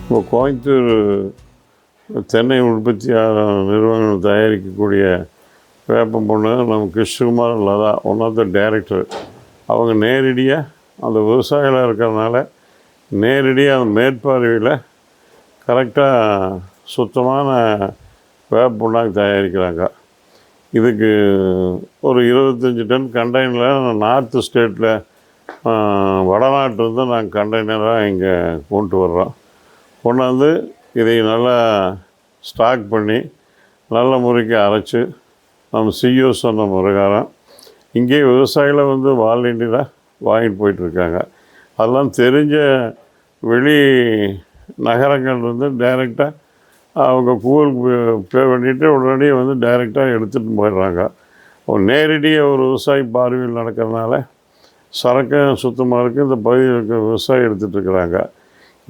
இப்போ கோயம்புத்தூர் தென்னை உற்பத்தியாளர் நிறுவனம் தயாரிக்கக்கூடிய வேப்பம் பொண்ணு நம்ம Krishnakumar Latha one of the director. அவங்க நேரடியாக அந்த விவசாயிகளாக இருக்கிறதுனால நேரடியாக அந்த மேற்பார்வையில் கரெக்டாக சுத்தமான வேப்ப புண்ணாக்கு தயாரிக்கிறாங்க. இதுக்கு ஒரு 25 டன் கண்டெய்னரில் நார்த்து ஸ்டேட்டில் வடநாட்டிலேருந்து நாங்கள் கண்டெய்னராக இங்கே கொண்டு வர்றோம். கொண்டாந்து இதை நல்லா ஸ்டாக் பண்ணி நல்ல முறைக்கு அரைச்சி நம்ம சிஇஓ சொன்ன பிரகாரம் இங்கே விவசாயிகளை வாலண்டியராக வாங்கிட்டு போயிட்டுருக்காங்க. அதெல்லாம் தெரிஞ்ச வெளி நகரங்கள்லேருந்து டைரெக்டாக அவங்க கூகுள் பே பண்ணிவிட்டு உடனடியே டைரெக்டாக எடுத்துகிட்டு போயிடுறாங்க. நேரடியாக ஒரு விவசாயி பார்வையில் நடக்கிறதுனால சரக்கு சுத்தமாக இருக்குது. இந்த பகுதியில் இருக்க விவசாயி எடுத்துகிட்ருக்குறாங்க.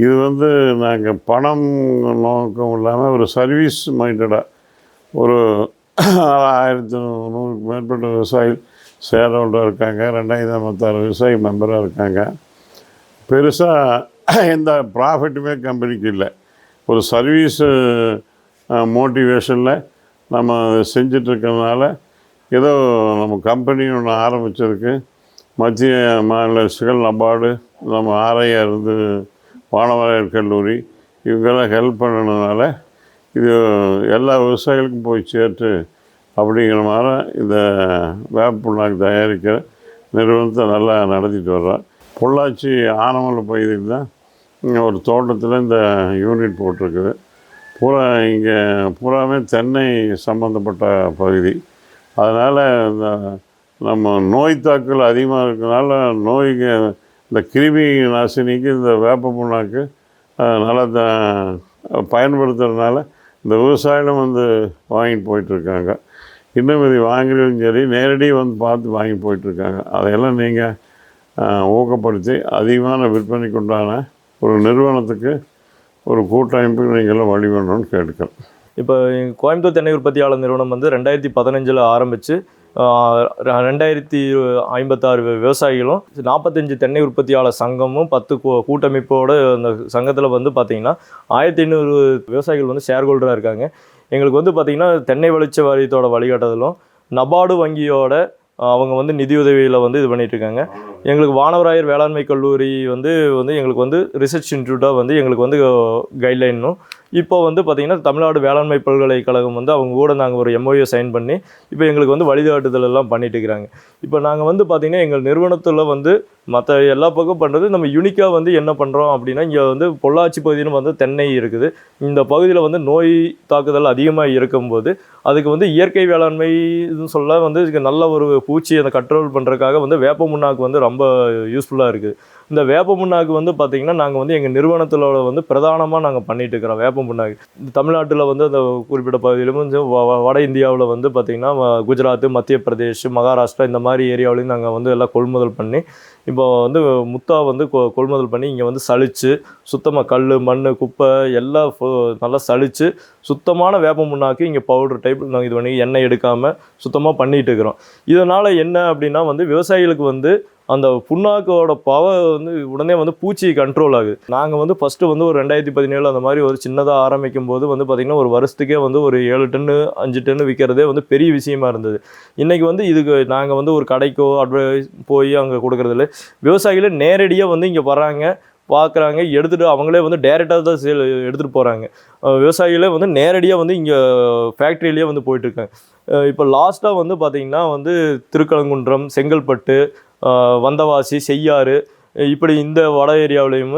இது நாங்கள் பணம் நோக்கம் இல்லாமல் ஒரு சர்வீஸ் மைண்டடாக ஒரு 1100க்கு மேற்பட்ட விவசாயிகள் ஷேர் ஹோல்டராக இருக்காங்க. 2056 விவசாயி மெம்பராக இருக்காங்க. பெருசாக எந்த ப்ராஃபிட்டுமே கம்பெனிக்கு இல்லை. ஒரு சர்வீஸு மோட்டிவேஷனில் நம்ம செஞ்சிட்ருக்கிறதுனால ஏதோ நம்ம கம்பெனி ஒன்று ஆரம்பித்ததுக்கு மத்திய மாநில அரசுகள் நபார்டு நம்ம ஆர்ஐஆர் வானவராயர் கல்லூரி இவங்கெல்லாம் ஹெல்ப் பண்ணதுனால இது எல்லா விவசாயிகளுக்கும் போய் சேர்த்து அப்படிங்கிற மாதிரி இந்த வேப்ப புண்ணாக்கு தயாரிக்கிற நிறுவனத்தை நல்லா நடத்திட்டு வர்றோம். பொள்ளாச்சி ஆனமலை பகுதியில் தான் ஒரு தோட்டத்தில் இந்த யூனிட் போட்டிருக்குது. இங்கே பூராமே தென்னை சம்மந்தப்பட்ட பகுதி. அதனால் இந்த நம்ம நோய் தாக்கல் அதிகமாக இருக்கிறதுனால நோய்க்கு இந்த கிருமி நாசினிக்கு இந்த வேப்ப புண்ணாக்கு நல்லா பயன்படுத்துறதுனால இந்த விவசாயிகளும் வாங்கிட்டு போயிட்டுருக்காங்க. இன்னும் இது வாங்குறதும் சரி நேரடியாக பார்த்து வாங்கி போயிட்டுருக்காங்க. அதையெல்லாம் நீங்கள் ஊக்கப்படுத்தி அதிகமான விற்பனைக்கு உண்டான ஒரு நிறுவனத்துக்கு ஒரு கூட்டமைப்புக்கு நீங்களும் வழி பண்ணணும்னு கேட்குறேன். இப்போ கோயம்புத்தூர் தென்னை உற்பத்தியாளர் நிறுவனம் 2015 ஆரம்பித்து 2056 விவசாயிகளும் 45 தென்னை உற்பத்தியாளர் சங்கமும் 10 கூட்டமைப்போடு அந்த சங்கத்தில் பார்த்திங்கன்னா 1500 விவசாயிகள் ஷேர் ஹோல்டராக இருக்காங்க. எங்களுக்கு பார்த்திங்கன்னா தென்னை வெளிச்ச வாரியத்தோட வழிகாட்டுதலும் நபார்டு வங்கியோட அவங்க நிதியுதவியில் இது பண்ணிகிட்ருக்காங்க. எங்களுக்கு வானவராயர் வேளாண்மை கல்லூரி எங்களுக்கு ரிசர்ச் இன்ஸ்டியூட்டாக எங்களுக்கு கைட்லைனும் இப்போ பார்த்திங்கன்னா தமிழ்நாடு வேளாண்மை பல்கலைக்கழகம் அவங்க கூட நாங்கள் ஒரு MOU சைன் பண்ணி இப்போ எங்களுக்கு வழிகாட்டுதல் எல்லாம் பண்ணிட்டு இருக்கிறாங்க. இப்போ நாங்கள் பார்த்திங்கன்னா எங்கள் நிறுவனத்தில் மற்ற எல்லா பக்கம் பண்ணுறது நம்ம யூனிக்காக என்ன பண்ணுறோம் அப்படின்னா இங்கே பொள்ளாச்சி பகுதியில் தென்னை இருக்குது. இந்த பகுதியில் நோய் தாக்குதல் அதிகமாக இருக்கும்போது அதுக்கு இயற்கை வேளாண்மை இதுன்னு சொல்ல நல்ல ஒரு பூச்சி அந்த கண்ட்ரோல் பண்ணுறதுக்காக வேப்ப முன்னாக்கு ரொம்ப யூஸ்ஃபுல்லாக இருக்குது. இந்த வேப்ப முன்னாக்கு பார்த்திங்கன்னா நாங்கள் எங்கள் நிறுவனத்தில் பிரதானமாக நாங்கள் பண்ணிகிட்டு இருக்கிறோம். வேப்ப முன்னாக்கு தமிழ்நாட்டில் அந்த குறிப்பிட்ட பகுதியிலும் வட இந்தியாவில் பார்த்திங்கன்னா குஜராத், மத்திய பிரதேஷ், மகாராஷ்டிரா இந்த மாதிரி ஏரியாவிலையும் நாங்கள் எல்லாம் கொள்முதல் பண்ணி இப்போ முத்தா கொள்முதல் பண்ணி இங்கே சலித்து சுத்தமாக கல் மண் குப்பை எல்லாம் நல்லா சலித்து சுத்தமான வேப்ப முன்னாக்கு இங்கே பவுடர் டைப் நாங்கள் இது பண்ணி எண்ணெய் எடுக்காமல் சுத்தமாக பண்ணிகிட்டு இருக்கிறோம். இதனால் என்ன அப்படின்னா விவசாயிகளுக்கு அந்த புண்ணாக்கோட பவர் உடனே பூச்சி கண்ட்ரோல் ஆகுது. நாங்கள் ஃபஸ்ட்டு ஒரு 2017 அந்த மாதிரி ஒரு சின்னதாக ஆரம்பிக்கும் போது பார்த்திங்கன்னா ஒரு வருஷத்துக்கே ஒரு 7 டன்னு 5 டன்னு விற்கிறதே பெரிய விஷயமா இருந்தது. இன்றைக்கி இதுக்கு நாங்கள் ஒரு கடைக்கோ அட்வைஸ் போய் அங்கே கொடுக்குறதில்ல. விவசாயிகளே நேரடியாக இங்கே வராங்க, பார்க்குறாங்க, எடுத்துகிட்டு அவங்களே டேரெக்டாக தான் எடுத்துகிட்டு போகிறாங்க. விவசாயிகளே நேரடியாக இங்கே ஃபேக்ட்ரியிலேயே போயிட்டுருக்காங்க. இப்போ லாஸ்ட்டாக பார்த்திங்கன்னா திருக்கலங்குன்றம், செங்கல்பட்டு, வந்தவாசி, செய்யாறு இப்படி இந்த வட ஏரியாவிலையும்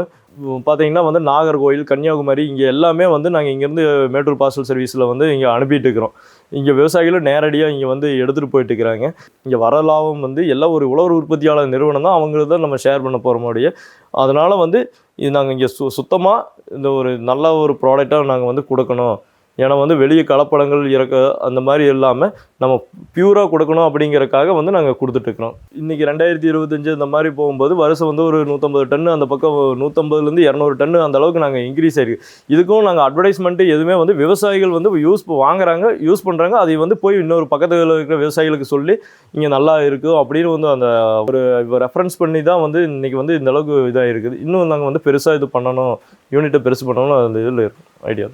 பார்த்திங்கன்னா நாகர்கோவில், கன்னியாகுமரி இங்கே எல்லாமே நாங்கள் இங்கேருந்து மேட்டூர் பார்சல் சர்வீஸில் இங்கே அனுப்பிட்டு இருக்கிறோம். இங்கே விவசாயிகளும் நேரடியாக இங்கே எடுத்துகிட்டு போயிட்டு இருக்கிறாங்க. இங்கே வர லாபம் எல்லாம் ஒரு உழவர் உற்பத்தியாளர் நிறுவனம் தான், அவங்களுக்கு தான் நம்ம ஷேர் பண்ண போகிறோமோடைய. அதனால் இது நாங்கள் இங்கே சுத்தமாக இந்த ஒரு நல்ல ஒரு ப்ராடக்டாக நாங்கள் கொடுக்கணும். ஏன்னா வந்து வெளியே கலப்படங்கள் இறக்க அந்த மாதிரி இல்லாமல் நம்ம பியூராக கொடுக்கணும் அப்படிங்கிறக்காக வந்து நாங்கள் கொடுத்துட்ருக்குறோம். இன்றைக்கி 2025 இந்த மாதிரி போகும்போது வருஷம் வந்து ஒரு 150 டன்னு அந்த பக்கம் 150லேருந்து 200 டன்னு அந்த அளவுக்கு நாங்கள் இன்க்ரீஸ் ஆகிருக்கு. இதுக்கும் நாங்கள் அட்வர்டைஸ்மெண்ட்டு எதுவுமே வந்து விவசாயிகள் வந்து வாங்குறாங்க, யூஸ் பண்ணுறாங்க. அதை வந்து போய் இன்னொரு பக்கத்தில் இருக்கிற விவசாயிகளுக்கு சொல்லி இங்கே நல்லா இருக்கும் அப்படின்னு வந்து அந்த ஒரு ரெஃபரன்ஸ் பண்ணி தான் வந்து இன்றைக்கி வந்து இந்த அளவுக்கு இதாக இருக்குது. இன்னும் நாங்கள் வந்து பெருசாக இது பண்ணணும், யூனிட்டை பெருசு பண்ணணும் அந்த இதில் இருக்கும் ஐடியா.